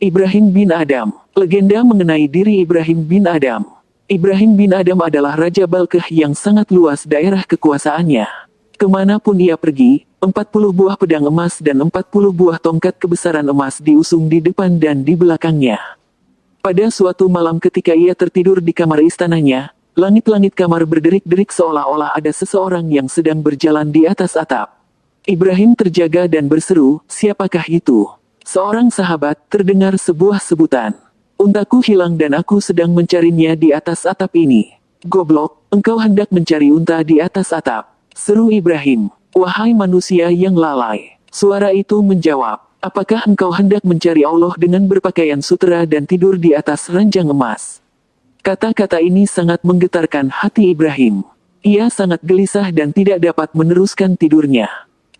Ibrahim bin Adham. Legenda mengenai diri Ibrahim bin Adham. Ibrahim bin Adham adalah Raja Balkh yang sangat luas daerah kekuasaannya. Kemanapun ia pergi, 40 buah pedang emas dan 40 buah tongkat kebesaran emas diusung di depan dan di belakangnya. Pada suatu malam ketika ia tertidur di kamar istananya, langit-langit kamar berderik-derik seolah-olah ada seseorang yang sedang berjalan di atas atap. Ibrahim terjaga dan berseru, "Siapakah itu?" Seorang sahabat, terdengar sebuah sebutan. "Untaku hilang dan aku sedang mencarinya di atas atap ini." "Goblok, engkau hendak mencari unta di atas atap?" seru Ibrahim. "Wahai manusia yang lalai." Suara itu menjawab, "Apakah engkau hendak mencari Allah dengan berpakaian sutera dan tidur di atas ranjang emas?" Kata-kata ini sangat menggetarkan hati Ibrahim. Ia sangat gelisah dan tidak dapat meneruskan tidurnya.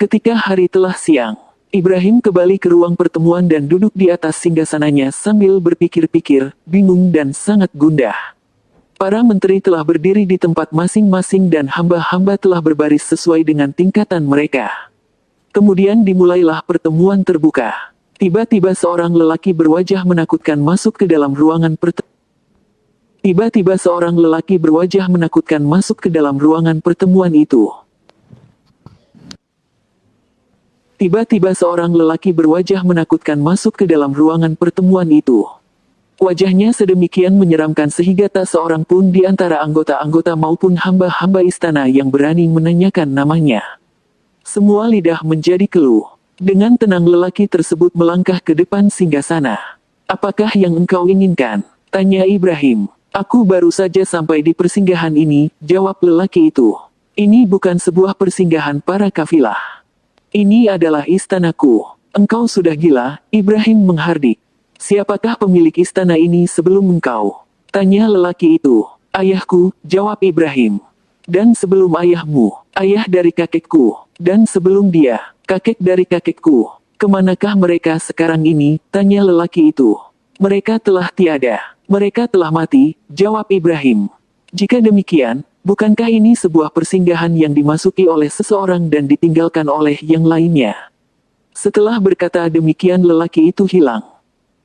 Ketika hari telah siang, Ibrahim kembali ke ruang pertemuan dan duduk di atas singgasananya sambil berpikir-pikir, bingung dan sangat gundah. Para menteri telah berdiri di tempat masing-masing dan hamba-hamba telah berbaris sesuai dengan tingkatan mereka. Kemudian dimulailah pertemuan terbuka. Tiba-tiba seorang lelaki berwajah menakutkan masuk ke dalam ruangan pertemuan itu. Wajahnya sedemikian menyeramkan sehingga tak seorang pun di antara anggota-anggota maupun hamba-hamba istana yang berani menanyakan namanya. Semua lidah menjadi keluh. Dengan tenang lelaki tersebut melangkah ke depan singgasana. "Apakah yang engkau inginkan?" tanya Ibrahim. "Aku baru saja sampai di persinggahan ini," jawab lelaki itu. "Ini bukan sebuah persinggahan para kafilah. Ini adalah istanaku." "Engkau sudah gila," Ibrahim menghardik. "Siapakah pemilik istana ini sebelum engkau?" tanya lelaki itu. "Ayahku," jawab Ibrahim. "Dan sebelum ayahmu, ayah dari kakekku. Dan sebelum dia, kakek dari kakekku. Kemanakah mereka sekarang ini?" tanya lelaki itu. "Mereka telah tiada. Mereka telah mati," jawab Ibrahim. "Jika demikian, bukankah ini sebuah persinggahan yang dimasuki oleh seseorang dan ditinggalkan oleh yang lainnya?" Setelah berkata demikian lelaki itu hilang.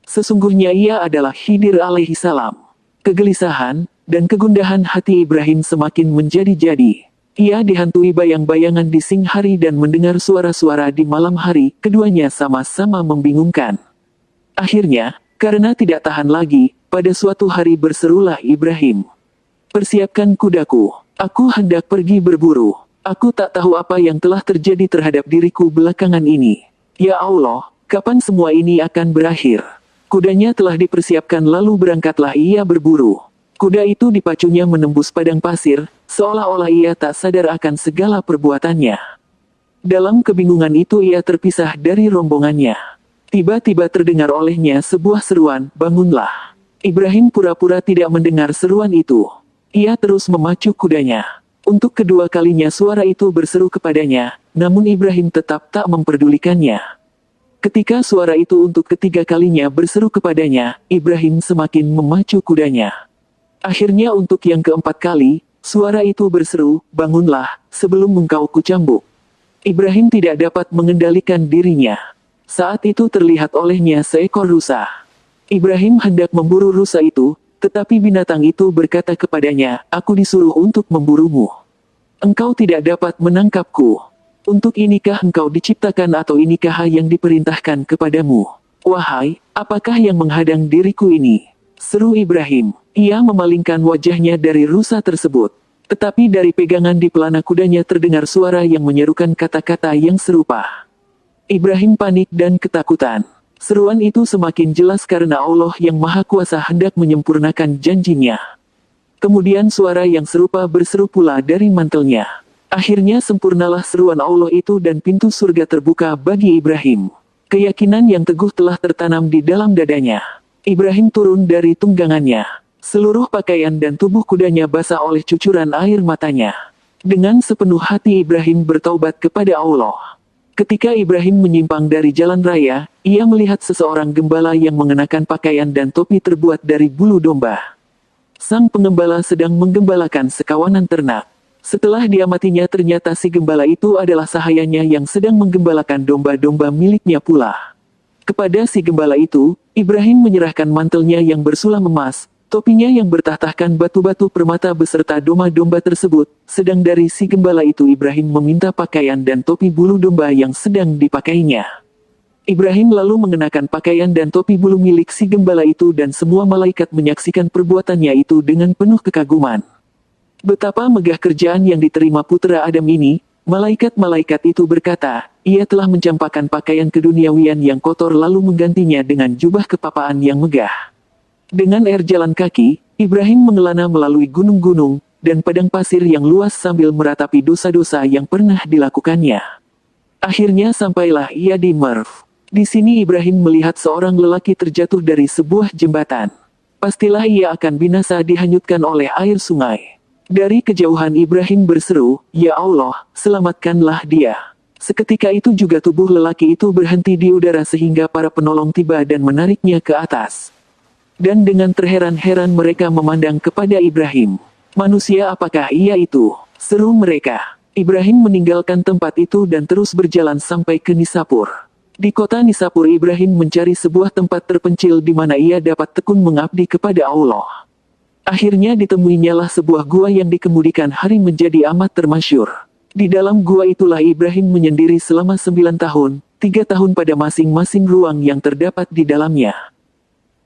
Sesungguhnya ia adalah Khidir alaihi salam. Kegelisahan dan kegundahan hati Ibrahim semakin menjadi-jadi. Ia dihantui bayang-bayangan di siang hari dan mendengar suara-suara di malam hari, keduanya sama-sama membingungkan. Akhirnya, karena tidak tahan lagi, pada suatu hari berserulah Ibrahim, "Persiapkan kudaku. Aku hendak pergi berburu. Aku tak tahu apa yang telah terjadi terhadap diriku belakangan ini. Ya Allah, kapan semua ini akan berakhir?" Kudanya telah dipersiapkan lalu berangkatlah ia berburu. Kuda itu dipacunya menembus padang pasir, seolah-olah ia tak sadar akan segala perbuatannya. Dalam kebingungan itu ia terpisah dari rombongannya. Tiba-tiba terdengar olehnya sebuah seruan, "Bangunlah." Ibrahim pura-pura tidak mendengar seruan itu. Ia terus memacu kudanya. Untuk kedua kalinya suara itu berseru kepadanya, namun Ibrahim tetap tak memperdulikannya. Ketika suara itu untuk ketiga kalinya berseru kepadanya, Ibrahim semakin memacu kudanya. Akhirnya untuk yang keempat kali, suara itu berseru, "Bangunlah, sebelum engkau kucambuk." Ibrahim tidak dapat mengendalikan dirinya. Saat itu terlihat olehnya seekor rusa. Ibrahim hendak memburu rusa itu, tetapi binatang itu berkata kepadanya, "Aku disuruh untuk memburumu. Engkau tidak dapat menangkapku. Untuk inikah engkau diciptakan atau inikah yang diperintahkan kepadamu? Wahai, apakah yang menghadang diriku ini?" seru Ibrahim. Ia memalingkan wajahnya dari rusa tersebut. Tetapi dari pegangan di pelana kudanya terdengar suara yang menyerukan kata-kata yang serupa. Ibrahim panik dan ketakutan. Seruan itu semakin jelas karena Allah yang Maha Kuasa hendak menyempurnakan janjinya. Kemudian suara yang serupa berseru pula dari mantelnya. Akhirnya sempurnalah seruan Allah itu dan pintu surga terbuka bagi Ibrahim. Keyakinan yang teguh telah tertanam di dalam dadanya. Ibrahim turun dari tunggangannya. Seluruh pakaian dan tubuh kudanya basah oleh cucuran air matanya. Dengan sepenuh hati Ibrahim bertaubat kepada Allah. Ketika Ibrahim menyimpang dari jalan raya, ia melihat seseorang gembala yang mengenakan pakaian dan topi terbuat dari bulu domba. Sang pengembala sedang menggembalakan sekawanan ternak. Setelah diamatinya ternyata si gembala itu adalah sahayanya yang sedang menggembalakan domba-domba miliknya pula. Kepada si gembala itu, Ibrahim menyerahkan mantelnya yang bersulam emas, topinya yang bertahtakan batu-batu permata beserta domba-domba tersebut, sedang dari si gembala itu Ibrahim meminta pakaian dan topi bulu domba yang sedang dipakainya. Ibrahim lalu mengenakan pakaian dan topi bulu milik si gembala itu dan semua malaikat menyaksikan perbuatannya itu dengan penuh kekaguman. Betapa megah kerjaan yang diterima putra Adam ini. Malaikat-malaikat itu berkata, ia telah mencampakkan pakaian keduniawian yang kotor lalu menggantinya dengan jubah kepapaan yang megah. Dengan air jalan kaki, Ibrahim mengelana melalui gunung-gunung dan padang pasir yang luas sambil meratapi dosa-dosa yang pernah dilakukannya. Akhirnya sampailah ia di Merv. Di sini Ibrahim melihat seorang lelaki terjatuh dari sebuah jembatan. Pastilah ia akan binasa dihanyutkan oleh air sungai. Dari kejauhan Ibrahim berseru, "Ya Allah, selamatkanlah dia." Seketika itu juga tubuh lelaki itu berhenti di udara sehingga para penolong tiba dan menariknya ke atas. Dan dengan terheran-heran mereka memandang kepada Ibrahim. "Manusia apakah ia itu?" seru mereka. Ibrahim meninggalkan tempat itu dan terus berjalan sampai ke Nisapur. Di kota Nisapur Ibrahim mencari sebuah tempat terpencil di mana ia dapat tekun mengabdi kepada Allah. Akhirnya ditemuinyalah sebuah gua yang dikemudikan hari menjadi amat termasyur. Di dalam gua itulah Ibrahim menyendiri selama 9 tahun, 3 tahun pada masing-masing ruang yang terdapat di dalamnya.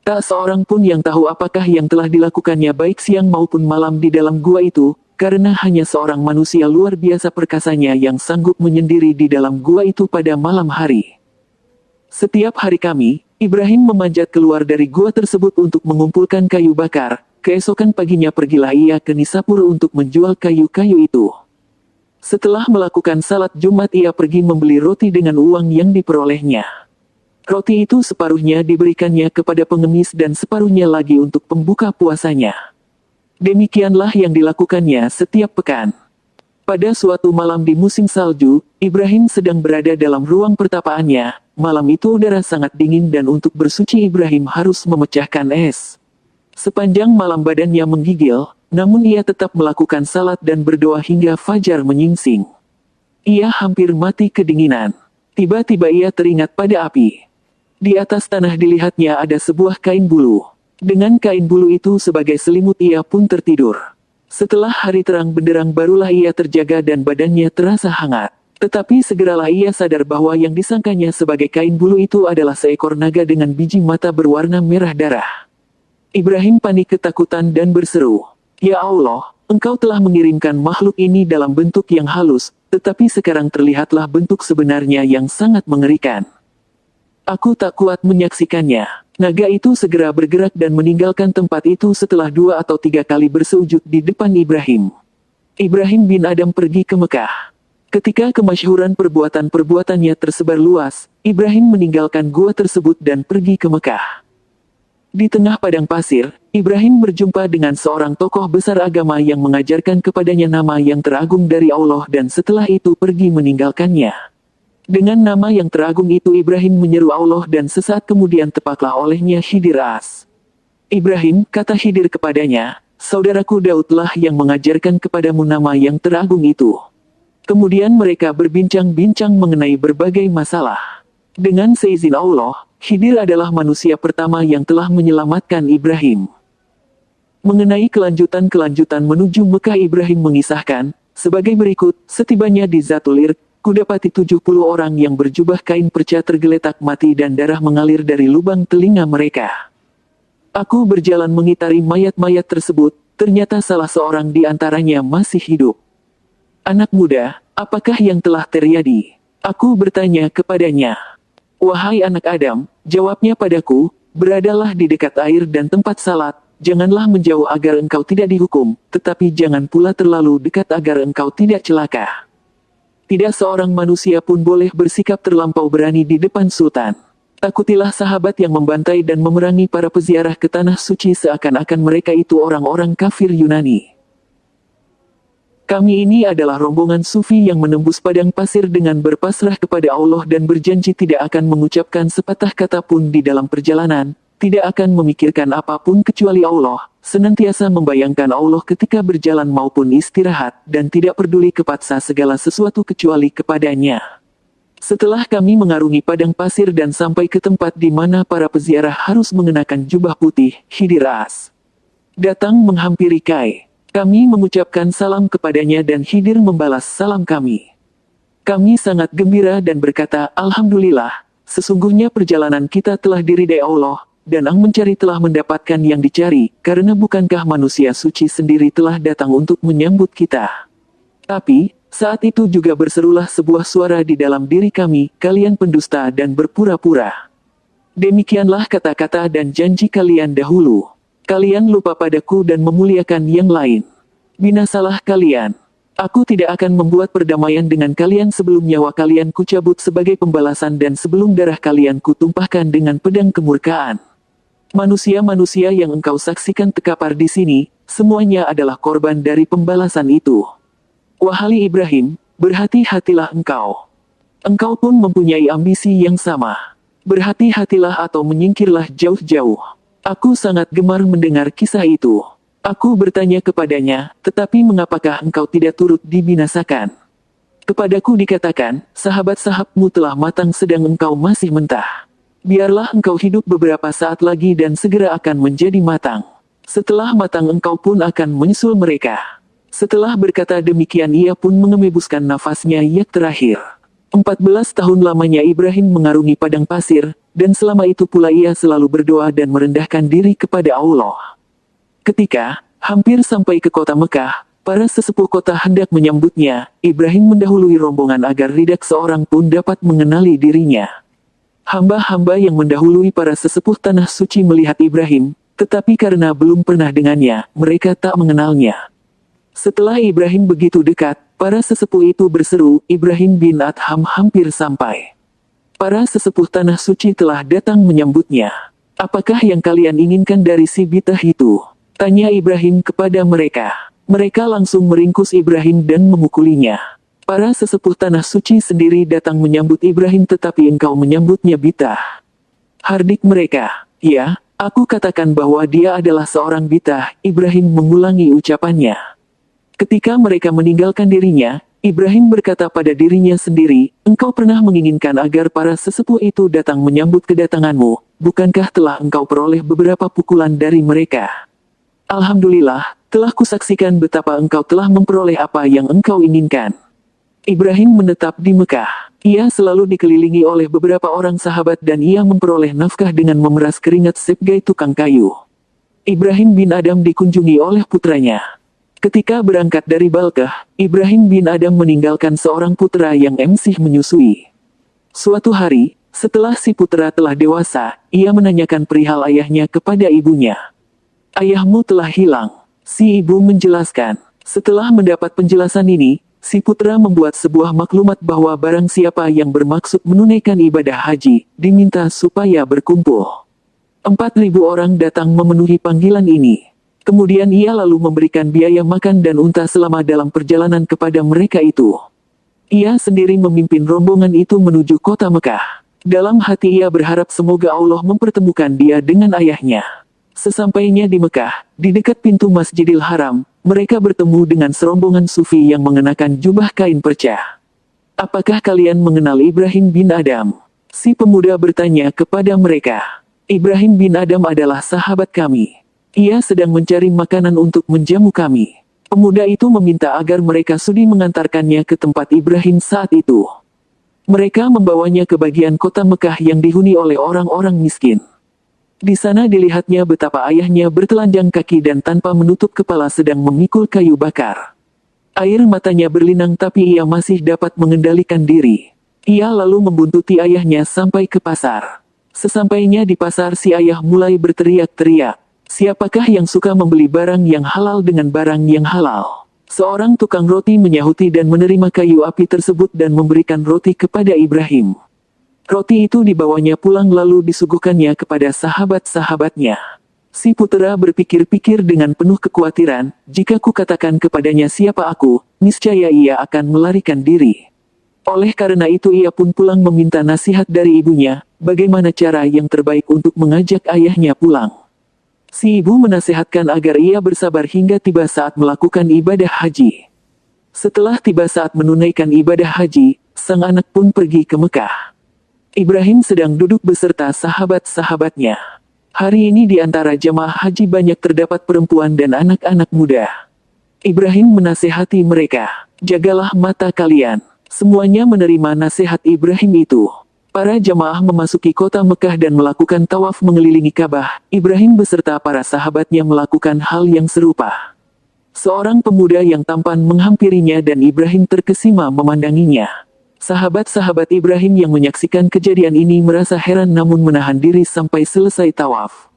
Tak seorang pun yang tahu apakah yang telah dilakukannya baik siang maupun malam di dalam gua itu, karena hanya seorang manusia luar biasa perkasanya yang sanggup menyendiri di dalam gua itu pada malam hari. Setiap hari kami, Ibrahim memanjat keluar dari gua tersebut untuk mengumpulkan kayu bakar. Keesokan paginya pergilah ia ke Nisapur untuk menjual kayu-kayu itu. Setelah melakukan salat Jumat ia pergi membeli roti dengan uang yang diperolehnya. Roti itu separuhnya diberikannya kepada pengemis dan separuhnya lagi untuk pembuka puasanya. Demikianlah yang dilakukannya setiap pekan. Pada suatu malam di musim salju, Ibrahim sedang berada dalam ruang pertapaannya. Malam itu udara sangat dingin dan untuk bersuci Ibrahim harus memecahkan es. Sepanjang malam badannya menggigil, namun ia tetap melakukan salat dan berdoa hingga fajar menyingsing. Ia hampir mati kedinginan. Tiba-tiba ia teringat pada api. Di atas tanah dilihatnya ada sebuah kain bulu. Dengan kain bulu itu sebagai selimut ia pun tertidur. Setelah hari terang benderang barulah ia terjaga dan badannya terasa hangat. Tetapi segeralah ia sadar bahwa yang disangkanya sebagai kain bulu itu adalah seekor naga dengan biji mata berwarna merah darah. Ibrahim panik ketakutan dan berseru, "Ya Allah, Engkau telah mengirimkan makhluk ini dalam bentuk yang halus, tetapi sekarang terlihatlah bentuk sebenarnya yang sangat mengerikan. Aku tak kuat menyaksikannya." Naga itu segera bergerak dan meninggalkan tempat itu setelah 2 atau 3 kali bersujud di depan Ibrahim. Ibrahim bin Adam pergi ke Mekah. Ketika kemasyhuran perbuatan-perbuatannya tersebar luas, Ibrahim meninggalkan gua tersebut dan pergi ke Mekah. Di tengah padang pasir, Ibrahim berjumpa dengan seorang tokoh besar agama yang mengajarkan kepadanya nama yang teragung dari Allah dan setelah itu pergi meninggalkannya. Dengan nama yang teragung itu Ibrahim menyeru Allah dan sesaat kemudian tepaklah olehnya Khidir As. "Ibrahim," kata Khidir kepadanya, "saudaraku Daudlah yang mengajarkan kepadamu nama yang teragung itu." Kemudian mereka berbincang-bincang mengenai berbagai masalah. Dengan seizin Allah, Khidir adalah manusia pertama yang telah menyelamatkan Ibrahim. Mengenai kelanjutan-kelanjutan menuju Mekah Ibrahim mengisahkan, sebagai berikut, setibanya di Zatul Irq, kudapati 70 orang yang berjubah kain perca tergeletak mati dan darah mengalir dari lubang telinga mereka. Aku berjalan mengitari mayat-mayat tersebut, ternyata salah seorang di antaranya masih hidup. "Anak muda, apakah yang telah terjadi?" Aku bertanya kepadanya. "Wahai anak Adam," jawabnya padaku, "beradalah di dekat air dan tempat salat, janganlah menjauh agar engkau tidak dihukum, tetapi jangan pula terlalu dekat agar engkau tidak celaka. Tidak seorang manusia pun boleh bersikap terlampau berani di depan sultan. Takutilah sahabat yang membantai dan memerangi para peziarah ke tanah suci seakan-akan mereka itu orang-orang kafir Yunani. Kami ini adalah rombongan sufi yang menembus padang pasir dengan berpasrah kepada Allah dan berjanji tidak akan mengucapkan sepatah kata pun di dalam perjalanan, tidak akan memikirkan apapun kecuali Allah, senantiasa membayangkan Allah ketika berjalan maupun istirahat, dan tidak peduli kepaksa segala sesuatu kecuali kepadanya. Setelah kami mengarungi padang pasir dan sampai ke tempat di mana para peziarah harus mengenakan jubah putih, Khidir datang menghampiri Kai. Kami mengucapkan salam kepadanya dan Khidir membalas salam kami. Kami sangat gembira dan berkata, Alhamdulillah, sesungguhnya perjalanan kita telah diridai Allah, dan ang mencari telah mendapatkan yang dicari, karena bukankah manusia suci sendiri telah datang untuk menyambut kita. Tapi, saat itu juga berserulah sebuah suara di dalam diri kami, kalian pendusta dan berpura-pura. Demikianlah kata-kata dan janji kalian dahulu. Kalian lupa padaku dan memuliakan yang lain. Binasalah kalian. Aku tidak akan membuat perdamaian dengan kalian sebelum nyawa kalian kucabut sebagai pembalasan dan sebelum darah kalian kutumpahkan dengan pedang kemurkaan. Manusia-manusia yang engkau saksikan terkapar di sini, semuanya adalah korban dari pembalasan itu. Wahai Ibrahim, berhati-hatilah engkau. Engkau pun mempunyai ambisi yang sama. Berhati-hatilah atau menyingkirlah jauh-jauh. Aku sangat gemar mendengar kisah itu. Aku bertanya kepadanya, tetapi mengapakah engkau tidak turut dibinasakan? Kepadaku dikatakan, sahabat-sahabatmu telah matang sedang engkau masih mentah. Biarlah engkau hidup beberapa saat lagi dan segera akan menjadi matang. Setelah matang engkau pun akan menyusul mereka. Setelah berkata demikian ia pun mengemebuskan nafasnya yang terakhir. 14 tahun lamanya Ibrahim mengarungi padang pasir, dan selama itu pula ia selalu berdoa dan merendahkan diri kepada Allah. Ketika hampir sampai ke kota Mekah, para sesepuh kota hendak menyambutnya, Ibrahim mendahului rombongan agar tidak seorang pun dapat mengenali dirinya. Hamba-hamba yang mendahului para sesepuh tanah suci melihat Ibrahim, tetapi karena belum pernah dengannya, mereka tak mengenalnya. Setelah Ibrahim begitu dekat, para sesepuh itu berseru, Ibrahim bin Adham hampir sampai. Para sesepuh tanah suci telah datang menyambutnya. Apakah yang kalian inginkan dari si bitah itu? Tanya Ibrahim kepada mereka. Mereka langsung meringkus Ibrahim dan memukulinya. Para sesepuh tanah suci sendiri datang menyambut Ibrahim tetapi engkau menyambutnya bitah. Hardik mereka. Ya, aku katakan bahwa dia adalah seorang bitah, Ibrahim mengulangi ucapannya. Ketika mereka meninggalkan dirinya, Ibrahim berkata pada dirinya sendiri, engkau pernah menginginkan agar para sesepuh itu datang menyambut kedatanganmu, bukankah telah engkau peroleh beberapa pukulan dari mereka? Alhamdulillah, telah kusaksikan betapa engkau telah memperoleh apa yang engkau inginkan. Ibrahim menetap di Mekah. Ia selalu dikelilingi oleh beberapa orang sahabat dan ia memperoleh nafkah dengan memeras keringat sebagai tukang kayu. Ibrahim bin Adam dikunjungi oleh putranya. Ketika berangkat dari Balkah, Ibrahim bin Adam meninggalkan seorang putra yang masih menyusui. Suatu hari, setelah si putra telah dewasa, ia menanyakan perihal ayahnya kepada ibunya. Ayahmu telah hilang. Si ibu menjelaskan. Setelah mendapat penjelasan ini, si putra membuat sebuah maklumat bahwa barang siapa yang bermaksud menunaikan ibadah haji, diminta supaya berkumpul. 4.000 orang datang memenuhi panggilan ini. Kemudian ia lalu memberikan biaya makan dan unta selama dalam perjalanan kepada mereka itu. Ia sendiri memimpin rombongan itu menuju kota Mekah. Dalam hati ia berharap semoga Allah mempertemukan dia dengan ayahnya. Sesampainya di Mekah, di dekat pintu Masjidil Haram, mereka bertemu dengan serombongan sufi yang mengenakan jubah kain perca. Apakah kalian mengenal Ibrahim bin Adam? Si pemuda bertanya kepada mereka. Ibrahim bin Adam adalah sahabat kami. Ia sedang mencari makanan untuk menjamu kami. Pemuda itu meminta agar mereka sudi mengantarkannya ke tempat Ibrahim saat itu. Mereka membawanya ke bagian kota Mekah yang dihuni oleh orang-orang miskin. Di sana dilihatnya betapa ayahnya bertelanjang kaki dan tanpa menutup kepala sedang memikul kayu bakar. Air matanya berlinang tapi ia masih dapat mengendalikan diri. Ia lalu membuntuti ayahnya sampai ke pasar. Sesampainya di pasar si ayah mulai berteriak-teriak. Siapakah yang suka membeli barang yang halal dengan barang yang halal? Seorang tukang roti menyahuti dan menerima kayu api tersebut dan memberikan roti kepada Ibrahim. Roti itu dibawanya pulang lalu disuguhkannya kepada sahabat-sahabatnya. Si putera berpikir-pikir dengan penuh kekhawatiran, jika ku katakan kepadanya siapa aku, niscaya ia akan melarikan diri. Oleh karena itu ia pun pulang meminta nasihat dari ibunya, bagaimana cara yang terbaik untuk mengajak ayahnya pulang. Si ibu menasihatkan agar ia bersabar hingga tiba saat melakukan ibadah haji. Setelah tiba saat menunaikan ibadah haji, sang anak pun pergi ke Mekah. Ibrahim sedang duduk beserta sahabat-sahabatnya. Hari ini di antara jamaah haji banyak terdapat perempuan dan anak-anak muda. Ibrahim menasehati mereka, "Jagalah mata kalian." Semuanya menerima nasihat Ibrahim itu. Para jamaah memasuki kota Mekah dan melakukan tawaf mengelilingi Ka'bah. Ibrahim beserta para sahabatnya melakukan hal yang serupa. Seorang pemuda yang tampan menghampirinya dan Ibrahim terkesima memandanginya. Sahabat-sahabat Ibrahim yang menyaksikan kejadian ini merasa heran namun menahan diri sampai selesai tawaf.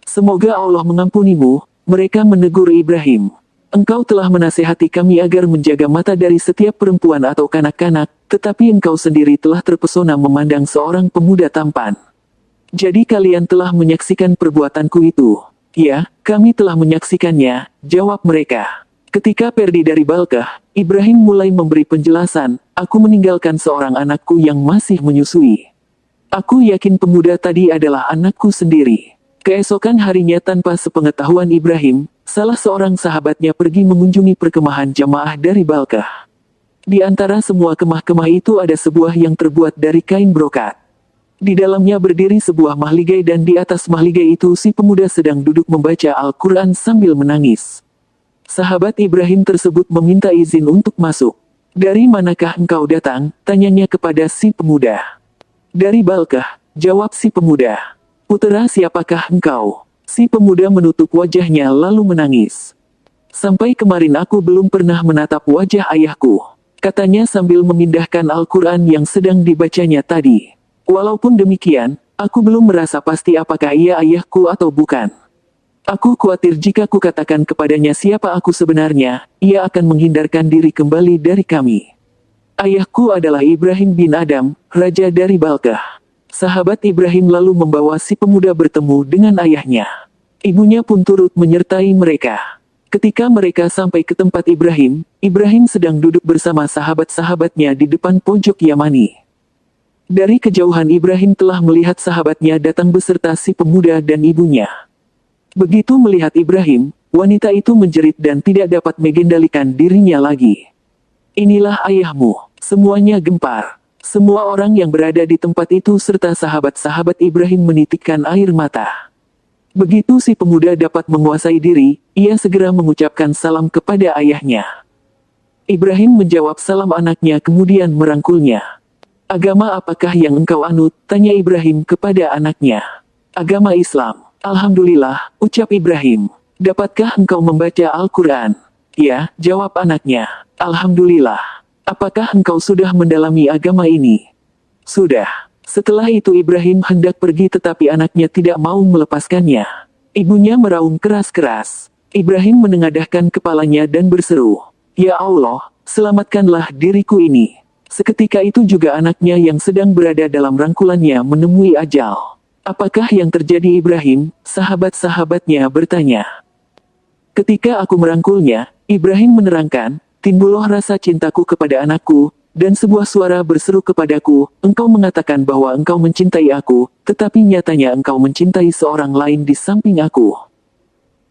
"Semoga Allah mengampunimu," mereka menegur Ibrahim. "Engkau telah menasihati kami agar menjaga mata dari setiap perempuan atau kanak-kanak, tetapi engkau sendiri telah terpesona memandang seorang pemuda tampan. Jadi kalian telah menyaksikan perbuatanku itu." "Ya, kami telah menyaksikannya," jawab mereka. Ketika pergi dari Balkah, Ibrahim mulai memberi penjelasan, "Aku meninggalkan seorang anakku yang masih menyusui. Aku yakin pemuda tadi adalah anakku sendiri." Keesokan harinya tanpa sepengetahuan Ibrahim, salah seorang sahabatnya pergi mengunjungi perkemahan jamaah dari Balkah. Di antara semua kemah-kemah itu ada sebuah yang terbuat dari kain brokat. Di dalamnya berdiri sebuah mahligai dan di atas mahligai itu si pemuda sedang duduk membaca Al-Quran sambil menangis. Sahabat Ibrahim tersebut meminta izin untuk masuk. "Dari manakah engkau datang?" tanyanya kepada si pemuda. "Dari Balkah," jawab si pemuda. "Putera siapakah engkau?" Si pemuda menutup wajahnya lalu menangis. "Sampai kemarin aku belum pernah menatap wajah ayahku," katanya sambil memindahkan Al-Quran yang sedang dibacanya tadi. "Walaupun demikian, aku belum merasa pasti apakah ia ayahku atau bukan. Aku khawatir jika kukatakan kepadanya siapa aku sebenarnya, ia akan menghindarkan diri kembali dari kami. Ayahku adalah Ibrahim bin Adam, raja dari Balkah." Sahabat Ibrahim lalu membawa si pemuda bertemu dengan ayahnya. Ibunya pun turut menyertai mereka. Ketika mereka sampai ke tempat Ibrahim, Ibrahim sedang duduk bersama sahabat-sahabatnya di depan pojok Yamani. Dari kejauhan Ibrahim telah melihat sahabatnya datang beserta si pemuda dan ibunya. Begitu melihat Ibrahim, wanita itu menjerit dan tidak dapat mengendalikan dirinya lagi. "Inilah ayahmu." Semuanya gempar. Semua orang yang berada di tempat itu serta sahabat-sahabat Ibrahim menitikkan air mata. Begitu si pemuda dapat menguasai diri, ia segera mengucapkan salam kepada ayahnya. Ibrahim menjawab salam anaknya kemudian merangkulnya. "Agama apakah yang engkau anut?" tanya Ibrahim kepada anaknya. "Agama Islam." "Alhamdulillah," ucap Ibrahim. "Dapatkah engkau membaca Al-Quran?" "Ya," jawab anaknya. "Alhamdulillah. Apakah engkau sudah mendalami agama ini?" "Sudah." Setelah itu Ibrahim hendak pergi tetapi anaknya tidak mau melepaskannya. Ibunya meraung keras-keras. Ibrahim menengadahkan kepalanya dan berseru, "Ya Allah, selamatkanlah diriku ini." Seketika itu juga anaknya yang sedang berada dalam rangkulannya menemui ajal. "Apakah yang terjadi Ibrahim?" sahabat-sahabatnya bertanya. "Ketika aku merangkulnya," Ibrahim menerangkan, "timbullah rasa cintaku kepada anakku, dan sebuah suara berseru kepadaku, 'Engkau mengatakan bahwa engkau mencintai aku, tetapi nyatanya engkau mencintai seorang lain di samping aku.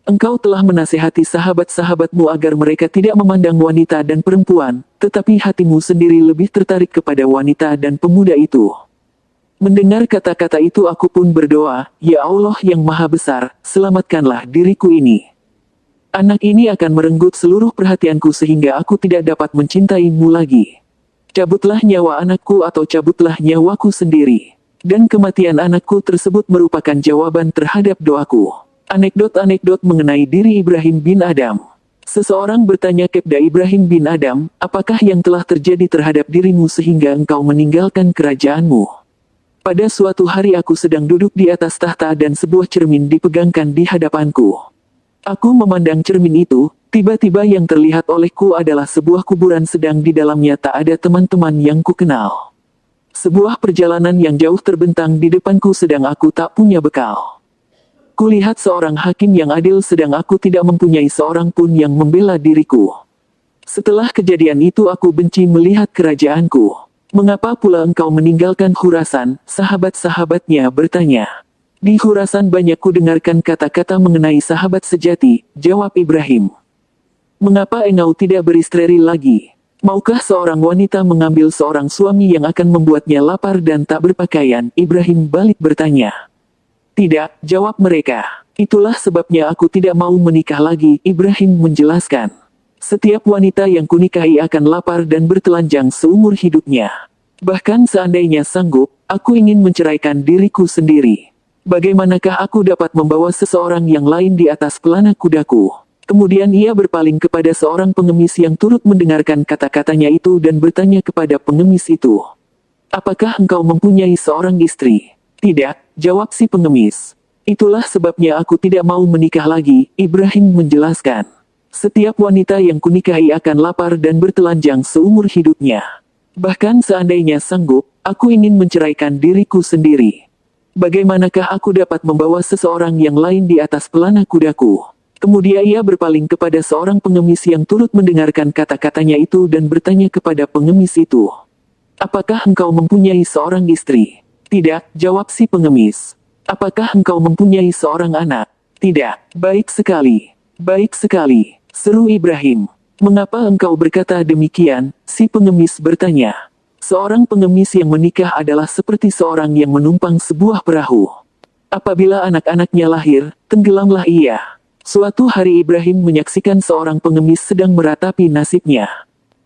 Engkau telah menasihati sahabat-sahabatmu agar mereka tidak memandang wanita dan perempuan, tetapi hatimu sendiri lebih tertarik kepada wanita dan pemuda itu.' Mendengar kata-kata itu aku pun berdoa, 'Ya Allah yang Maha Besar, selamatkanlah diriku ini. Anak ini akan merenggut seluruh perhatianku sehingga aku tidak dapat mencintaimu lagi. Cabutlah nyawa anakku atau cabutlah nyawaku sendiri.' Dan kematian anakku tersebut merupakan jawaban terhadap doaku." Anekdot-anekdot mengenai diri Ibrahim bin Adam. Seseorang bertanya kepada Ibrahim bin Adam, "Apakah yang telah terjadi terhadap dirimu sehingga engkau meninggalkan kerajaanmu?" "Pada suatu hari aku sedang duduk di atas tahta dan sebuah cermin dipegangkan di hadapanku. Aku memandang cermin itu, tiba-tiba yang terlihat olehku adalah sebuah kuburan sedang di dalamnya tak ada teman-teman yang kukenal. Sebuah perjalanan yang jauh terbentang di depanku sedang aku tak punya bekal. Kulihat seorang hakim yang adil sedang aku tidak mempunyai seorang pun yang membela diriku. Setelah kejadian itu aku benci melihat kerajaanku. Mengapa pula engkau meninggalkan Khurasan?" sahabat-sahabatnya bertanya. "Di Khurasan banyak ku dengarkan kata-kata mengenai sahabat sejati," jawab Ibrahim. "Mengapa engkau tidak beristri lagi?" Maukah seorang wanita mengambil seorang suami yang akan membuatnya lapar dan tak berpakaian? Ibrahim balik bertanya. Tidak, jawab mereka. Itulah sebabnya aku tidak mau menikah lagi, Ibrahim menjelaskan. Setiap wanita yang kunikahi akan lapar dan bertelanjang seumur hidupnya. Bahkan seandainya sanggup, aku ingin menceraikan diriku sendiri. Bagaimanakah aku dapat membawa seseorang yang lain di atas pelana kudaku? Kemudian ia berpaling kepada seorang pengemis yang turut mendengarkan kata-katanya itu dan bertanya kepada pengemis itu. Apakah engkau mempunyai seorang istri? Tidak, jawab si pengemis. Itulah sebabnya aku tidak mau menikah lagi, Ibrahim menjelaskan. Setiap wanita yang kunikahi akan lapar dan bertelanjang seumur hidupnya. Bahkan seandainya sanggup, aku ingin menceraikan diriku sendiri. Bagaimanakah aku dapat membawa seseorang yang lain di atas pelana kudaku? Kemudian ia berpaling kepada seorang pengemis yang turut mendengarkan kata-katanya itu dan bertanya kepada pengemis itu. Apakah engkau mempunyai seorang istri? Tidak, jawab si pengemis. Apakah engkau mempunyai seorang anak? Tidak, baik sekali. Baik sekali, seru Ibrahim. Mengapa engkau berkata demikian? Si pengemis bertanya. Seorang pengemis yang menikah adalah seperti seorang yang menumpang sebuah perahu. Apabila anak-anaknya lahir, tenggelamlah ia. Suatu hari Ibrahim menyaksikan seorang pengemis sedang meratapi nasibnya.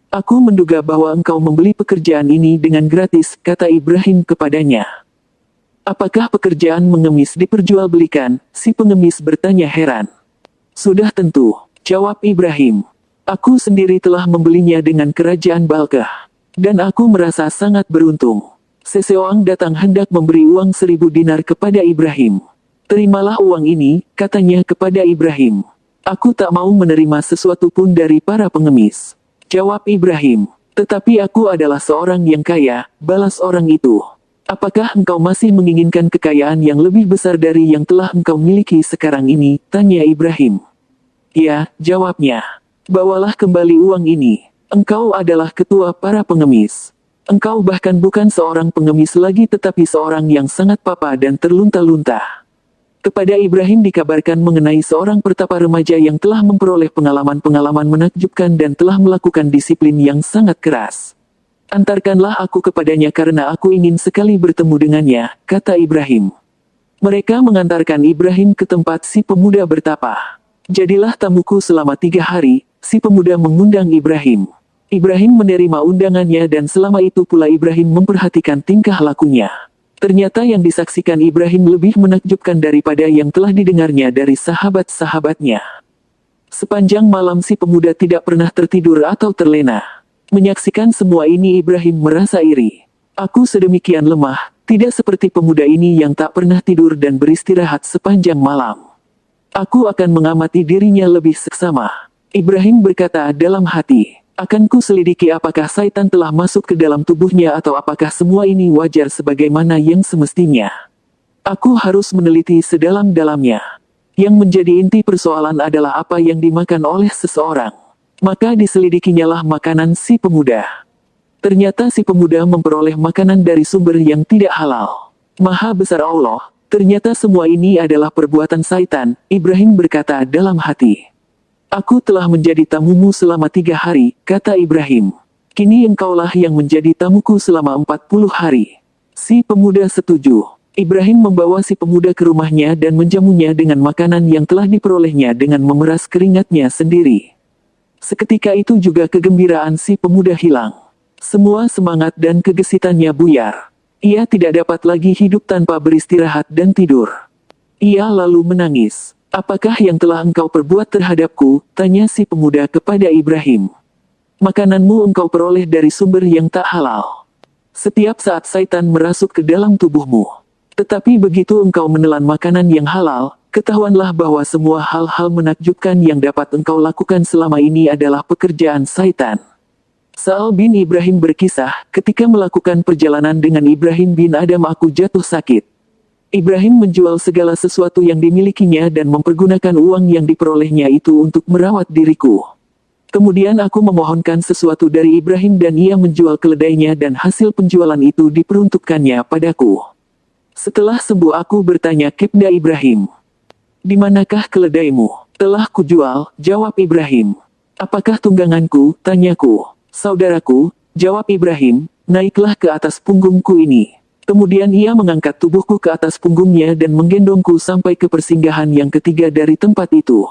Aku menduga bahwa engkau membeli pekerjaan ini dengan gratis, kata Ibrahim kepadanya. Apakah pekerjaan mengemis diperjualbelikan? Si pengemis bertanya heran. Sudah tentu, jawab Ibrahim. Aku sendiri telah membelinya dengan kerajaan Balkah. Dan aku merasa sangat beruntung. Seseorang datang hendak memberi uang 1000 dinar kepada Ibrahim. Terimalah uang ini, katanya kepada Ibrahim. Aku tak mau menerima sesuatu pun dari para pengemis. Jawab Ibrahim. Tetapi aku adalah seorang yang kaya, balas orang itu. Apakah engkau masih menginginkan kekayaan yang lebih besar dari yang telah engkau miliki sekarang ini? Tanya Ibrahim. Ya, jawabnya. Bawalah kembali uang ini. Engkau adalah ketua para pengemis. Engkau bahkan bukan seorang pengemis lagi tetapi seorang yang sangat papa dan terlunta-lunta. Kepada Ibrahim dikabarkan mengenai seorang pertapa remaja yang telah memperoleh pengalaman-pengalaman menakjubkan dan telah melakukan disiplin yang sangat keras. Antarkanlah aku kepadanya karena aku ingin sekali bertemu dengannya, kata Ibrahim. Mereka mengantarkan Ibrahim ke tempat si pemuda bertapa. Jadilah tamuku selama 3 hari, si pemuda mengundang Ibrahim. Ibrahim menerima undangannya dan selama itu pula Ibrahim memperhatikan tingkah lakunya. Ternyata yang disaksikan Ibrahim lebih menakjubkan daripada yang telah didengarnya dari sahabat-sahabatnya. Sepanjang malam si pemuda tidak pernah tertidur atau terlena. Menyaksikan semua ini Ibrahim merasa iri. Aku sedemikian lemah, tidak seperti pemuda ini yang tak pernah tidur dan beristirahat sepanjang malam. Aku akan mengamati dirinya lebih seksama. Ibrahim berkata dalam hati, akan ku selidiki apakah syaitan telah masuk ke dalam tubuhnya atau apakah semua ini wajar sebagaimana yang semestinya. Aku harus meneliti sedalam-dalamnya. Yang menjadi inti persoalan adalah apa yang dimakan oleh seseorang. Maka diselidikinyalah makanan si pemuda. Ternyata si pemuda memperoleh makanan dari sumber yang tidak halal. Maha besar Allah, ternyata semua ini adalah perbuatan syaitan, Ibrahim berkata dalam hati. Aku telah menjadi tamumu selama 3 hari, kata Ibrahim. Kini engkaulah yang menjadi tamuku selama 40 hari. Si pemuda setuju. Ibrahim membawa si pemuda ke rumahnya dan menjamunya dengan makanan yang telah diperolehnya dengan memeras keringatnya sendiri. Seketika itu juga kegembiraan si pemuda hilang. Semua semangat dan kegesitannya buyar. Ia tidak dapat lagi hidup tanpa beristirahat dan tidur. Ia lalu menangis. Apakah yang telah engkau perbuat terhadapku? Tanya si pemuda kepada Ibrahim. Makananmu engkau peroleh dari sumber yang tak halal. Setiap saat syaitan merasuk ke dalam tubuhmu. Tetapi begitu engkau menelan makanan yang halal, ketahuanlah bahwa semua hal-hal menakjubkan yang dapat engkau lakukan selama ini adalah pekerjaan syaitan. Sa'al bin Ibrahim berkisah, ketika melakukan perjalanan dengan Ibrahim bin Adam aku jatuh sakit. Ibrahim menjual segala sesuatu yang dimilikinya dan mempergunakan uang yang diperolehnya itu untuk merawat diriku. Kemudian aku memohonkan sesuatu dari Ibrahim dan ia menjual keledainya dan hasil penjualan itu diperuntukkannya padaku. Setelah sembuh aku bertanya kepada Ibrahim. Di manakah keledaimu? Telah kujual, jawab Ibrahim. Apakah tungganganku? Tanyaku. Saudaraku, jawab Ibrahim, naiklah ke atas punggungku ini. Kemudian ia mengangkat tubuhku ke atas punggungnya dan menggendongku sampai ke persinggahan yang ketiga dari tempat itu.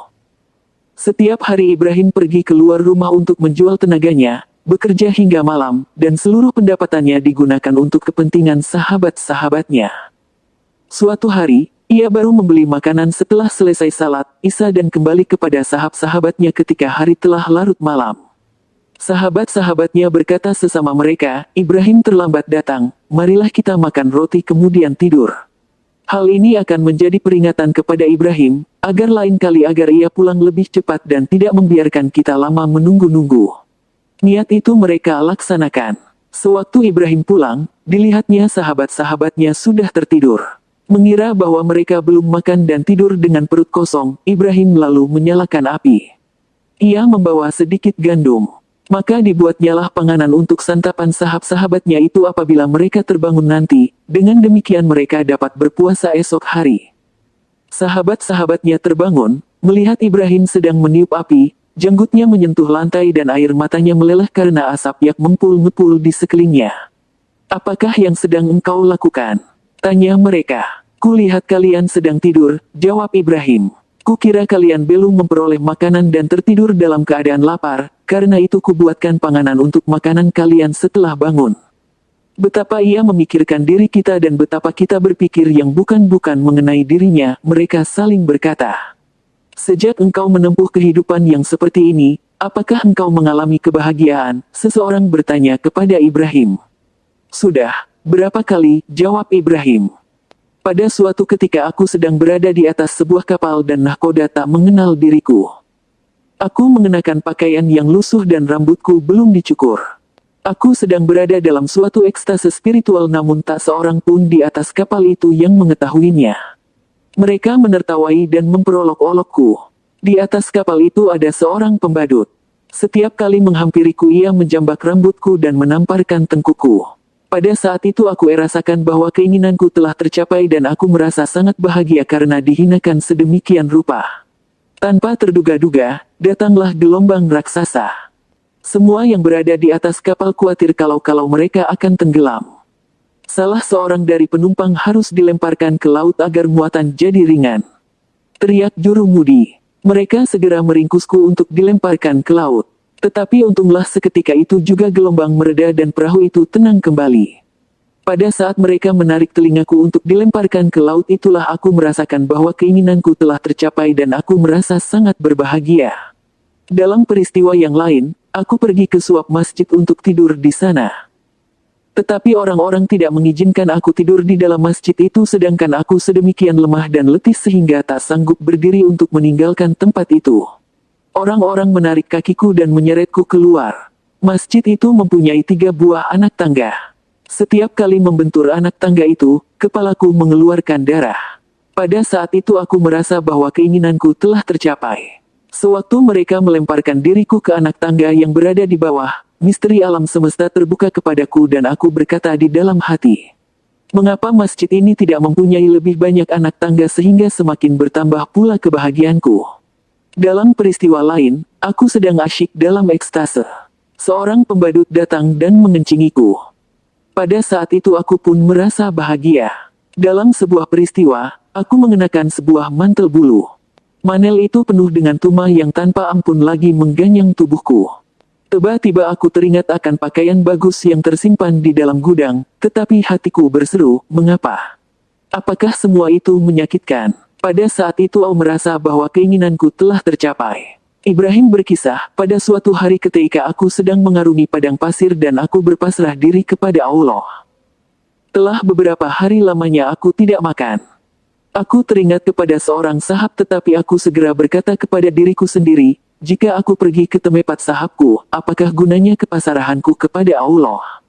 Setiap hari Ibrahim pergi keluar rumah untuk menjual tenaganya, bekerja hingga malam, dan seluruh pendapatannya digunakan untuk kepentingan sahabat-sahabatnya. Suatu hari, ia baru membeli makanan setelah selesai salat Isya dan kembali kepada sahabat-sahabatnya ketika hari telah larut malam. Sahabat-sahabatnya berkata sesama mereka, Ibrahim terlambat datang, marilah kita makan roti kemudian tidur. Hal ini akan menjadi peringatan kepada Ibrahim, agar lain kali agar ia pulang lebih cepat dan tidak membiarkan kita lama menunggu-nunggu. Niat itu mereka laksanakan. Sewaktu Ibrahim pulang, dilihatnya sahabat-sahabatnya sudah tertidur. Mengira bahwa mereka belum makan dan tidur dengan perut kosong, Ibrahim lalu menyalakan api. Ia membawa sedikit gandum. Maka dibuatnyalah panganan untuk santapan sahabat-sahabatnya itu apabila mereka terbangun nanti, dengan demikian mereka dapat berpuasa esok hari. Sahabat-sahabatnya terbangun, melihat Ibrahim sedang meniup api, janggutnya menyentuh lantai dan air matanya meleleh karena asap yang mengepul-ngepul di sekelilingnya. Apakah yang sedang engkau lakukan? Tanya mereka. Kulihat kalian sedang tidur, jawab Ibrahim. Kukira kalian belum memperoleh makanan dan tertidur dalam keadaan lapar, karena itu kubuatkan panganan untuk makanan kalian setelah bangun. Betapa ia memikirkan diri kita dan betapa kita berpikir yang bukan-bukan mengenai dirinya, mereka saling berkata. Sejak engkau menempuh kehidupan yang seperti ini, apakah engkau mengalami kebahagiaan? Seseorang bertanya kepada Ibrahim. Sudah, berapa kali, jawab Ibrahim. Pada suatu ketika aku sedang berada di atas sebuah kapal dan nahkoda tak mengenal diriku. Aku mengenakan pakaian yang lusuh dan rambutku belum dicukur. Aku sedang berada dalam suatu ekstase spiritual namun tak seorang pun di atas kapal itu yang mengetahuinya. Mereka menertawai dan memperolok-olokku. Di atas kapal itu ada seorang pembadut. Setiap kali menghampiriku ia menjambak rambutku dan menamparkan tengkuku. Pada saat itu aku rasakan bahwa keinginanku telah tercapai dan aku merasa sangat bahagia karena dihinakan sedemikian rupa. Tanpa terduga-duga, datanglah gelombang raksasa. Semua yang berada di atas kapal khawatir kalau mereka akan tenggelam. Salah seorang dari penumpang harus dilemparkan ke laut agar muatan jadi ringan. Teriak jurumudi. Mereka segera meringkusku untuk dilemparkan ke laut. Tetapi untunglah seketika itu juga gelombang mereda dan perahu itu tenang kembali. Pada saat mereka menarik telingaku untuk dilemparkan ke laut itulah aku merasakan bahwa keinginanku telah tercapai dan aku merasa sangat berbahagia. Dalam peristiwa yang lain, aku pergi ke suap masjid untuk tidur di sana. Tetapi orang-orang tidak mengizinkan aku tidur di dalam masjid itu sedangkan aku sedemikian lemah dan letih sehingga tak sanggup berdiri untuk meninggalkan tempat itu. Orang-orang menarik kakiku dan menyeretku keluar. Masjid itu mempunyai 3 buah anak tangga. Setiap kali membentur anak tangga itu, kepalaku mengeluarkan darah. Pada saat itu aku merasa bahwa keinginanku telah tercapai. Sewaktu mereka melemparkan diriku ke anak tangga yang berada di bawah, misteri alam semesta terbuka kepadaku dan aku berkata di dalam hati. Mengapa masjid ini tidak mempunyai lebih banyak anak tangga sehingga semakin bertambah pula kebahagiaanku? Dalam peristiwa lain, aku sedang asyik dalam ekstase. Seorang pembadut datang dan mengencingiku. Pada saat itu aku pun merasa bahagia. Dalam sebuah peristiwa, aku mengenakan sebuah mantel bulu. Mantel itu penuh dengan tuma yang tanpa ampun lagi mengganyang tubuhku. Tiba-tiba aku teringat akan pakaian bagus yang tersimpan di dalam gudang, tetapi hatiku berseru, mengapa? Apakah semua itu menyakitkan? Pada saat itu aku merasa bahwa keinginanku telah tercapai. Ibrahim berkisah, pada suatu hari ketika aku sedang mengarungi padang pasir dan aku berpasrah diri kepada Allah. Telah beberapa hari lamanya aku tidak makan. Aku teringat kepada seorang sahab tetapi aku segera berkata kepada diriku sendiri, jika aku pergi ke tempat sahabku, apakah gunanya kepasrahanku kepada Allah?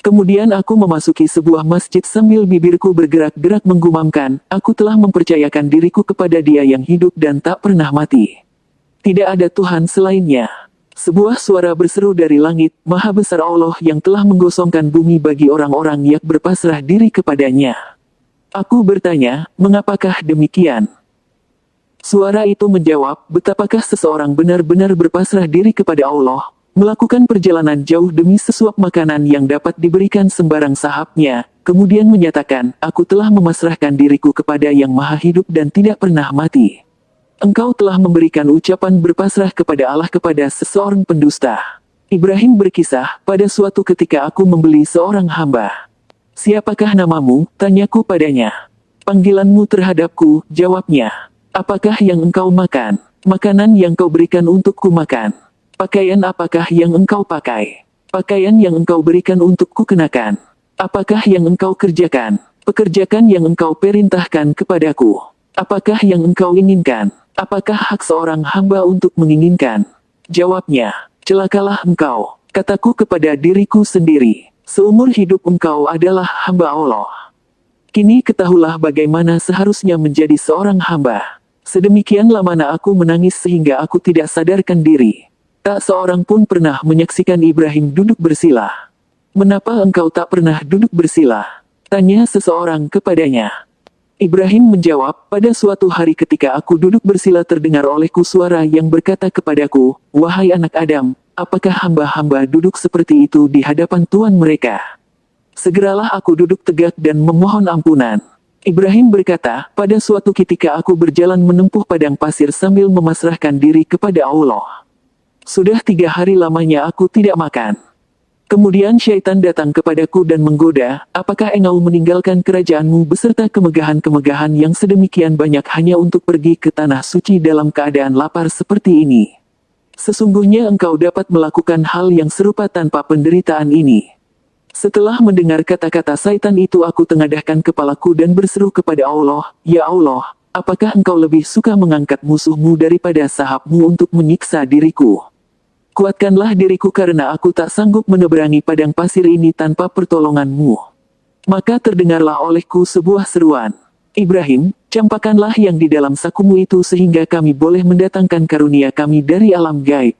Kemudian aku memasuki sebuah masjid sambil bibirku bergerak-gerak menggumamkan, aku telah mempercayakan diriku kepada Dia yang hidup dan tak pernah mati. Tidak ada Tuhan selainnya. Sebuah suara berseru dari langit, Maha Besar Allah yang telah menggosongkan bumi bagi orang-orang yang berpasrah diri kepadanya. Aku bertanya, mengapakah demikian? Suara itu menjawab, betapakah seseorang benar-benar berpasrah diri kepada Allah, Melakukan perjalanan jauh demi sesuap makanan yang dapat diberikan sembarang sahabnya, kemudian menyatakan, aku telah memasrahkan diriku kepada Yang Maha Hidup dan tidak pernah mati. Engkau telah memberikan ucapan berpasrah kepada Allah kepada seseorang pendusta. Ibrahim berkisah, pada suatu ketika aku membeli seorang hamba. Siapakah namamu? Tanyaku padanya. Panggilanmu terhadapku, jawabnya. Apakah yang engkau makan? Makanan yang kau berikan untukku makan. Pakaian apakah yang engkau pakai? Pakaian yang engkau berikan untukku kenakan. Apakah yang engkau kerjakan? Pekerjakan yang engkau perintahkan kepadaku. Apakah yang engkau inginkan? Apakah hak seorang hamba untuk menginginkan? Jawabnya, celakalah engkau, kataku kepada diriku sendiri. Seumur hidup engkau adalah hamba Allah. Kini ketahuilah bagaimana seharusnya menjadi seorang hamba. Sedemikian lamanya aku menangis sehingga aku tidak sadarkan diri. Tak seorang pun pernah menyaksikan Ibrahim duduk bersila. Mengapa engkau tak pernah duduk bersila? Tanya seseorang kepadanya. Ibrahim menjawab, pada suatu hari ketika aku duduk bersila terdengar olehku suara yang berkata kepadaku, wahai anak Adam, apakah hamba-hamba duduk seperti itu di hadapan Tuhan mereka? Segeralah aku duduk tegak dan memohon ampunan. Ibrahim berkata, pada suatu ketika aku berjalan menempuh padang pasir sambil memasrahkan diri kepada Allah. Sudah 3 hari lamanya aku tidak makan. Kemudian syaitan datang kepadaku dan menggoda, apakah engkau meninggalkan kerajaanmu beserta kemegahan-kemegahan yang sedemikian banyak hanya untuk pergi ke tanah suci dalam keadaan lapar seperti ini? Sesungguhnya engkau dapat melakukan hal yang serupa tanpa penderitaan ini. Setelah mendengar kata-kata syaitan itu aku tengadahkan kepalaku dan berseru kepada Allah, ya Allah, apakah engkau lebih suka mengangkat musuhmu daripada sahabmu untuk menyiksa diriku? Kuatkanlah diriku karena aku tak sanggup meneberangi padang pasir ini tanpa pertolonganmu. Maka terdengarlah olehku sebuah seruan. Ibrahim, campakkanlah yang di dalam sakumu itu sehingga kami boleh mendatangkan karunia kami dari alam gaib.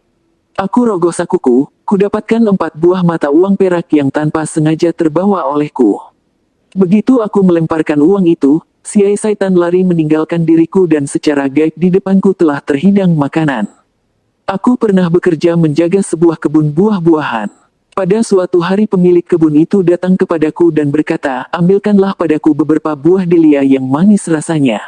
Aku rogoh sakuku, kudapatkan 4 buah mata uang perak yang tanpa sengaja terbawa olehku. Begitu aku melemparkan uang itu, si syaitan lari meninggalkan diriku dan secara gaib di depanku telah terhidang makanan. Aku pernah bekerja menjaga sebuah kebun buah-buahan. Pada suatu hari pemilik kebun itu datang kepadaku dan berkata, ambilkanlah padaku beberapa buah delia yang manis rasanya.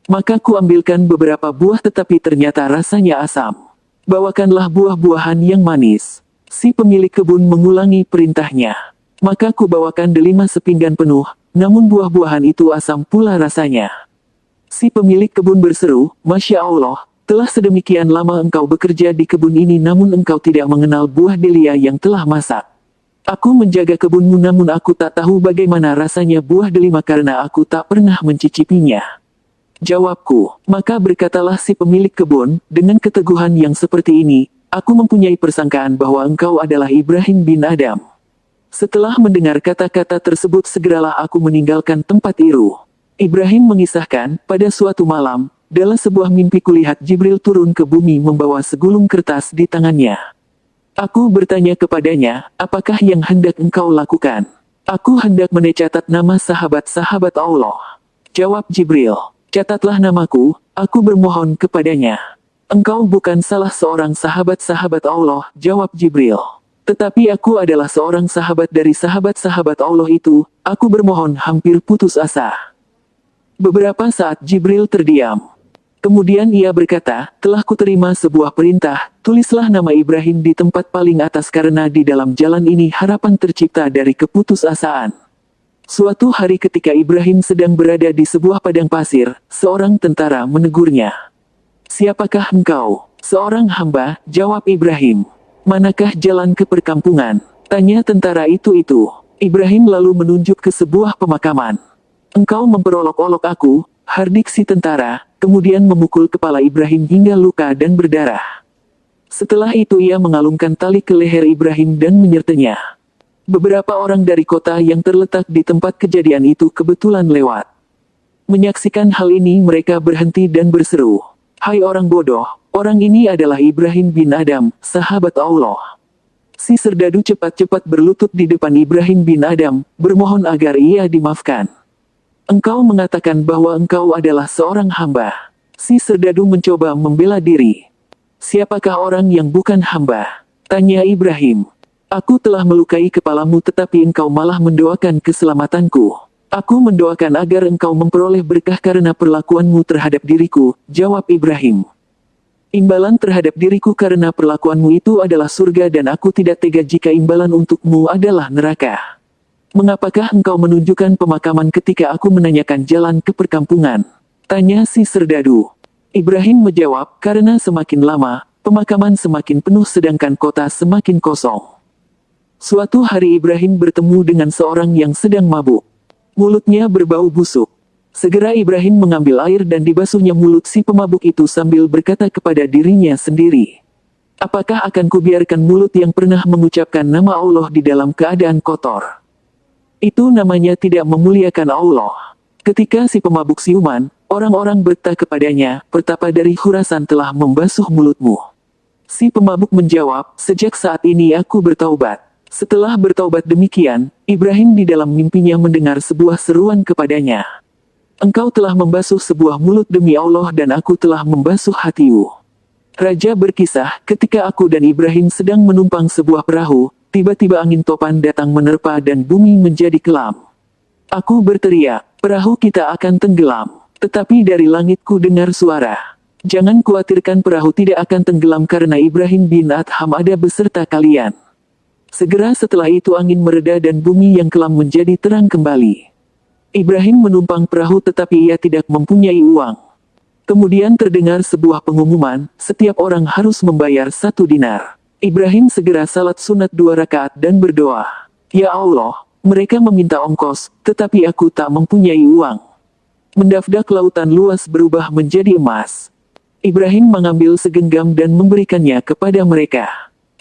Maka ku ambilkan beberapa buah tetapi ternyata rasanya asam. Bawakanlah buah-buahan yang manis. Si pemilik kebun mengulangi perintahnya. Maka ku bawakan 5 sepinggan penuh, namun buah-buahan itu asam pula rasanya. Si pemilik kebun berseru, Masya Allah, telah sedemikian lama engkau bekerja di kebun ini namun engkau tidak mengenal buah delia yang telah masak. Aku menjaga kebunmu namun aku tak tahu bagaimana rasanya buah delima karena aku tak pernah mencicipinya. Jawabku, maka berkatalah si pemilik kebun, dengan keteguhan yang seperti ini, aku mempunyai persangkaan bahwa engkau adalah Ibrahim bin Adam. Setelah mendengar kata-kata tersebut segeralah aku meninggalkan tempat itu. Ibrahim mengisahkan, pada suatu malam, dalam sebuah mimpi kulihat Jibril turun ke bumi membawa segulung kertas di tangannya. Aku bertanya kepadanya, apakah yang hendak engkau lakukan? Aku hendak mencatat nama sahabat-sahabat Allah. Jawab Jibril, catatlah namaku, aku bermohon kepadanya. Engkau bukan salah seorang sahabat-sahabat Allah, jawab Jibril. Tetapi aku adalah seorang sahabat dari sahabat-sahabat Allah itu, aku bermohon hampir putus asa. Beberapa saat Jibril terdiam. Kemudian ia berkata, telah kuterima sebuah perintah, tulislah nama Ibrahim di tempat paling atas karena di dalam jalan ini harapan tercipta dari keputusasaan. Suatu hari ketika Ibrahim sedang berada di sebuah padang pasir, seorang tentara menegurnya. Siapakah engkau? Seorang hamba, jawab Ibrahim. Manakah jalan ke perkampungan? Tanya tentara itu. Ibrahim lalu menunjuk ke sebuah pemakaman. Engkau memperolok-olok aku, hardik si tentara, kemudian memukul kepala Ibrahim hingga luka dan berdarah. Setelah itu ia mengalungkan tali ke leher Ibrahim dan menyertanya. Beberapa orang dari kota yang terletak di tempat kejadian itu kebetulan lewat. Menyaksikan hal ini mereka berhenti dan berseru, hai orang bodoh, orang ini adalah Ibrahim bin Adam, sahabat Allah. Si serdadu cepat-cepat berlutut di depan Ibrahim bin Adam, bermohon agar ia dimaafkan. Engkau mengatakan bahwa engkau adalah seorang hamba. Si serdadu mencoba membela diri. Siapakah orang yang bukan hamba? Tanya Ibrahim. Aku telah melukai kepalamu tetapi engkau malah mendoakan keselamatanku. Aku mendoakan agar engkau memperoleh berkah karena perlakuanmu terhadap diriku, jawab Ibrahim. Imbalan terhadap diriku karena perlakuanmu itu adalah surga dan aku tidak tega jika imbalan untukmu adalah neraka. Mengapakah engkau menunjukkan pemakaman ketika aku menanyakan jalan ke perkampungan? Tanya si serdadu. Ibrahim menjawab, karena semakin lama, pemakaman semakin penuh sedangkan kota semakin kosong. Suatu hari Ibrahim bertemu dengan seorang yang sedang mabuk. Mulutnya berbau busuk. Segera Ibrahim mengambil air dan dibasuhnya mulut si pemabuk itu sambil berkata kepada dirinya sendiri. Apakah akan kubiarkan mulut yang pernah mengucapkan nama Allah di dalam keadaan kotor? Itu namanya tidak memuliakan Allah. Ketika si pemabuk siuman, orang-orang berkata kepadanya, pertapa dari Khurasan telah membasuh mulutmu. Si pemabuk menjawab, sejak saat ini aku bertaubat. Setelah bertaubat demikian, Ibrahim di dalam mimpinya mendengar sebuah seruan kepadanya. Engkau telah membasuh sebuah mulut demi Allah dan aku telah membasuh hatimu. Raja berkisah, ketika aku dan Ibrahim sedang menumpang sebuah perahu, tiba-tiba angin topan datang menerpa dan bumi menjadi kelam. Aku berteriak, perahu kita akan tenggelam. Tetapi dari langitku dengar suara. Jangan khawatirkan perahu tidak akan tenggelam karena Ibrahim bin Adham ada beserta kalian. Segera setelah itu angin mereda dan bumi yang kelam menjadi terang kembali. Ibrahim menumpang perahu tetapi ia tidak mempunyai uang. Kemudian terdengar sebuah pengumuman, setiap orang harus membayar 1 dinar. Ibrahim segera salat sunat 2 rakaat dan berdoa. Ya Allah, mereka meminta ongkos, tetapi aku tak mempunyai uang. Mendafdak lautan luas berubah menjadi emas. Ibrahim mengambil segenggam dan memberikannya kepada mereka.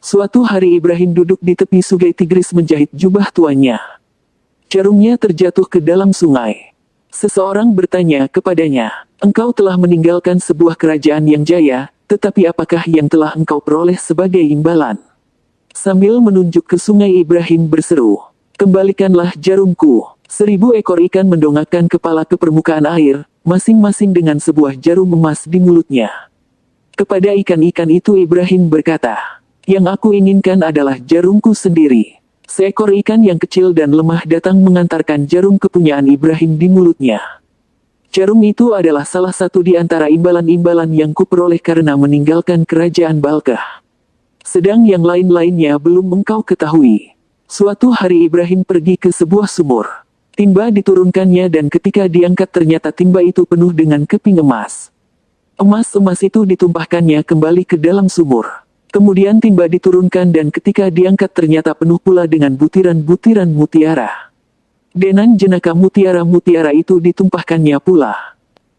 Suatu hari Ibrahim duduk di tepi sungai Tigris menjahit jubah tuannya. Jarumnya terjatuh ke dalam sungai. Seseorang bertanya kepadanya, engkau telah meninggalkan sebuah kerajaan yang jaya, tetapi apakah yang telah engkau peroleh sebagai imbalan? Sambil menunjuk ke sungai Ibrahim berseru, kembalikanlah jarumku. 1000 ekor ikan mendongakkan kepala ke permukaan air, masing-masing dengan sebuah jarum emas di mulutnya. Kepada ikan-ikan itu Ibrahim berkata, yang aku inginkan adalah jarumku sendiri. Seekor ikan yang kecil dan lemah datang mengantarkan jarum kepunyaan Ibrahim di mulutnya. Jarum itu adalah salah satu di antara imbalan-imbalan yang kuperoleh karena meninggalkan kerajaan Balkah. Sedang yang lain-lainnya belum engkau ketahui. Suatu hari Ibrahim pergi ke sebuah sumur. Timba diturunkannya dan ketika diangkat ternyata timba itu penuh dengan keping emas. Emas-emas itu ditumpahkannya kembali ke dalam sumur. Kemudian timba diturunkan dan ketika diangkat ternyata penuh pula dengan butiran-butiran mutiara. Denan jenaka mutiara-mutiara itu ditumpahkannya pula.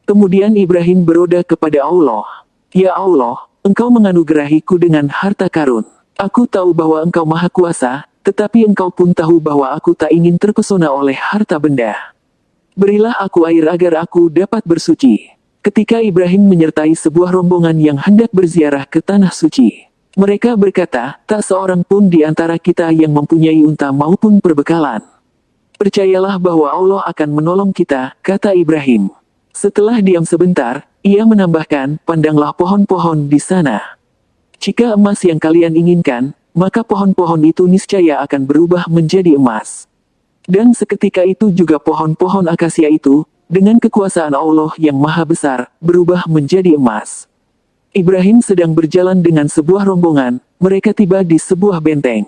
Kemudian Ibrahim beroda kepada Allah. Ya Allah, engkau menganugerahiku dengan harta karun. Aku tahu bahwa engkau maha kuasa, tetapi engkau pun tahu bahwa aku tak ingin terpesona oleh harta benda. Berilah aku air agar aku dapat bersuci. Ketika Ibrahim menyertai sebuah rombongan yang hendak berziarah ke tanah suci. Mereka berkata, tak seorang pun di antara kita yang mempunyai unta maupun perbekalan. Percayalah bahwa Allah akan menolong kita, kata Ibrahim. Setelah diam sebentar, ia menambahkan, pandanglah pohon-pohon di sana. Jika emas yang kalian inginkan, maka pohon-pohon itu niscaya akan berubah menjadi emas. Dan seketika itu juga pohon-pohon akasia itu, dengan kekuasaan Allah yang maha besar, berubah menjadi emas. Ibrahim sedang berjalan dengan sebuah rombongan, mereka tiba di sebuah benteng.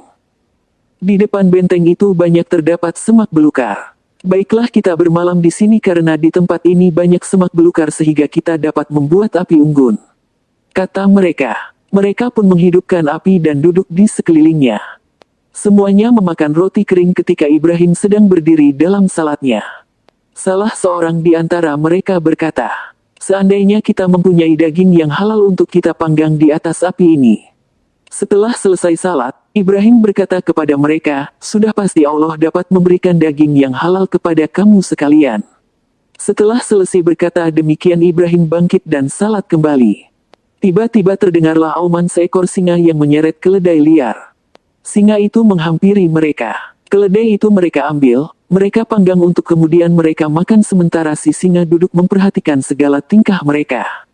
Di depan benteng itu banyak terdapat semak belukar. Baiklah kita bermalam di sini karena di tempat ini banyak semak belukar sehingga kita dapat membuat api unggun. Kata mereka. Mereka pun menghidupkan api dan duduk di sekelilingnya. Semuanya memakan roti kering ketika Ibrahim sedang berdiri dalam salatnya. Salah seorang di antara mereka berkata, seandainya kita mempunyai daging yang halal untuk kita panggang di atas api ini. Setelah selesai salat, Ibrahim berkata kepada mereka, sudah pasti Allah dapat memberikan daging yang halal kepada kamu sekalian. Setelah selesai berkata demikian Ibrahim bangkit dan salat kembali. Tiba-tiba terdengarlah auman seekor singa yang menyeret keledai liar. Singa itu menghampiri mereka. Keledai itu mereka ambil, mereka panggang untuk kemudian mereka makan sementara si singa duduk memperhatikan segala tingkah mereka.